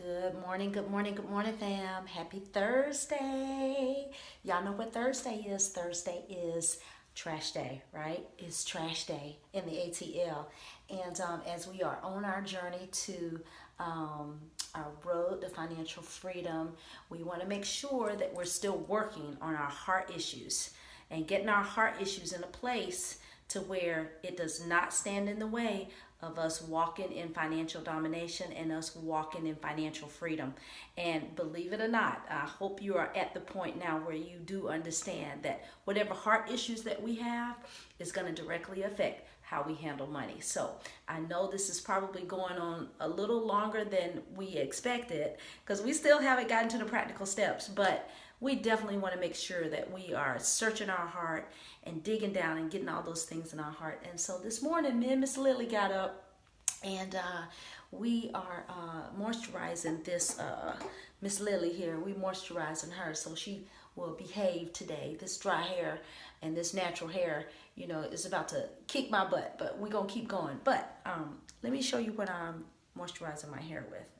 Good morning, good morning, good morning, fam. Happy Thursday. Y'all know what Thursday is. Thursday is trash day, right? It's trash day in the ATL. And as we are on our journey to our road to financial freedom, we want to make sure that we're still working on our heart issues and getting our heart issues in a place to where it does not stand in the way of us walking in financial domination and us walking in financial freedom. And believe it or not, I hope you are at the point now where you do understand that whatever heart issues that we have is going to directly affect how we handle money. So I know this is probably going on a little longer than we expected because we still haven't gotten to the practical steps, but we definitely want to make sure that we are searching our heart and digging down and getting all those things in our heart. And so this morning, me and Miss Lily got up and we are moisturizing this Miss Lily here. We moisturizing her so she will behave today. This dry hair and this natural hair, you know, is about to kick my butt, but we're going to keep going. But let me show you what I'm moisturizing my hair with,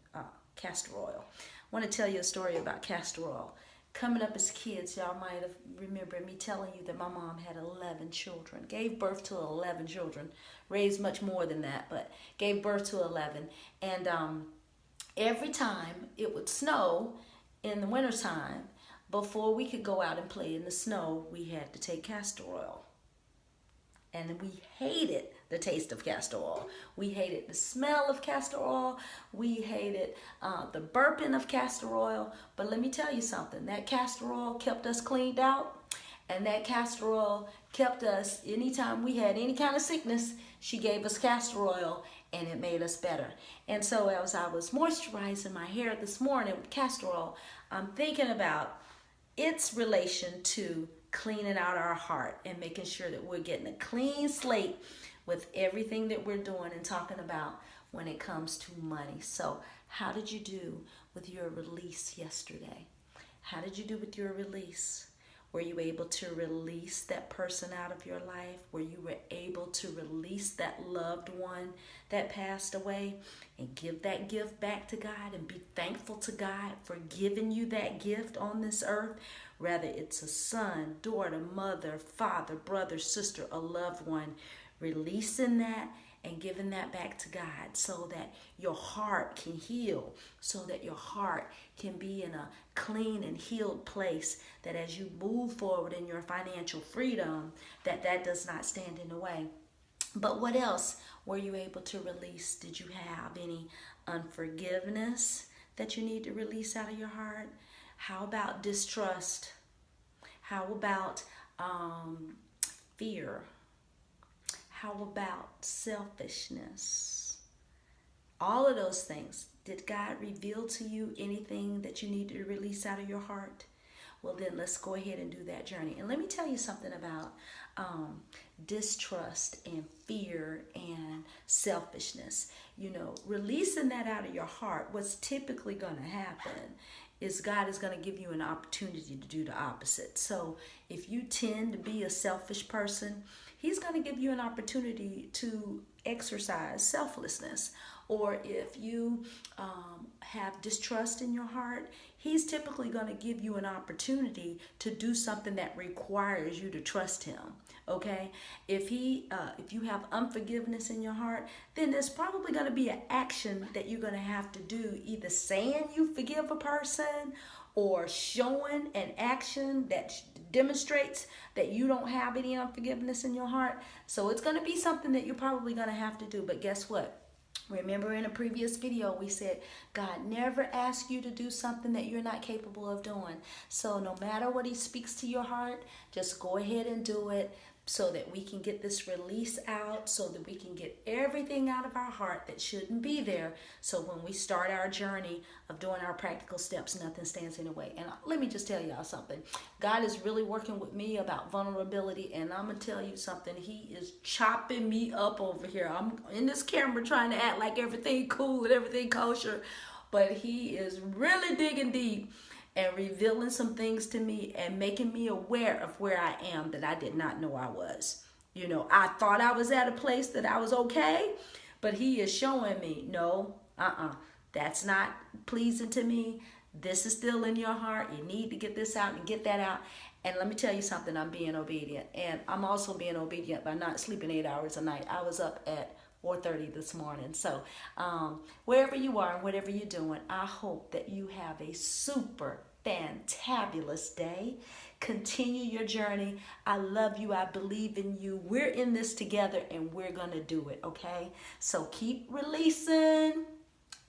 castor oil. I want to tell you a story about castor oil. Coming up as kids, y'all might have remembered me telling you that my mom had 11 children, gave birth to 11 children, raised much more than that, but gave birth to 11. And every time it would snow in the wintertime, before we could go out and play in the snow, we had to take castor oil. And we hated the taste of castor oil. We hated the smell of castor oil. We hated the burping of castor oil. But let me tell you something. That castor oil kept us cleaned out. And that castor oil kept us, anytime we had any kind of sickness, she gave us castor oil and it made us better. And so as I was moisturizing my hair this morning with castor oil, I'm thinking about its relation to cleaning out our heart and making sure that we're getting a clean slate with everything that we're doing and talking about when it comes to money. So how did you do with your release yesterday? How did you do with your release? Were you able to release that person out of your life? Were you able to release that loved one that passed away and give that gift back to God and be thankful to God for giving you that gift on this earth? Whether it's a son, daughter, mother, father, brother, sister, a loved one, releasing that and giving that back to God so that your heart can heal, so that your heart can be in a clean and healed place, that as you move forward in your financial freedom, that does not stand in the way. But what else were you able to release? Did you have any unforgiveness that you need to release out of your heart? How about distrust? How about fear? How about selfishness? All of those things. Did God reveal to you anything that you need to release out of your heart? Well, then let's go ahead and do that journey. And let me tell you something about distrust and fear and selfishness. You know, releasing that out of your heart, what's typically going to happen is God is going to give you an opportunity to do the opposite. So if you tend to be a selfish person, He's going to give you an opportunity to exercise selflessness. Or if you have distrust in your heart, He's typically going to give you an opportunity to do something that requires you to trust Him. Okay? If you have unforgiveness in your heart, then there's probably going to be an action that you're going to have to do, either saying you forgive a person or showing an action that demonstrates that you don't have any unforgiveness in your heart. So it's going to be something that you're probably going to have to do. But guess what? Remember in a previous video, we said God never asks you to do something that you're not capable of doing. So no matter what He speaks to your heart, just go ahead and do it so that we can get this release out, so that we can get everything out of our heart that shouldn't be there. So when we start our journey of doing our practical steps, nothing stands in the way. And let me just tell y'all something. God is really working with me about vulnerability, and I'm going to tell you something. He is chopping me up over here. I'm in this camera trying to act like everything cool and everything kosher, but He is really digging deep and revealing some things to me and making me aware of where I am that I did not know I was. You know, I thought I was at a place that I was okay, but He is showing me, no, that's not pleasing to me, this is still in your heart, you need to get this out and get that out. And let me tell you something, I'm being obedient. And I'm also being obedient by not sleeping 8 hours a night. I was up at 4:30 this morning. So wherever you are and whatever you're doing, I hope that you have a super fantabulous day. Continue your journey. I love you. I believe in you. We're in this together and we're going to do it, okay? So keep releasing.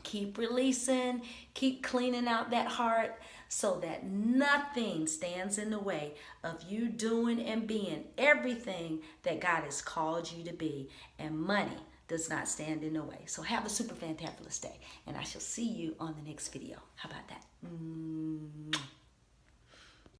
Keep releasing, keep cleaning out that heart so that nothing stands in the way of you doing and being everything that God has called you to be. And money does not stand in the way. So have a super fantabulous day, and I shall see you on the next video. How about that?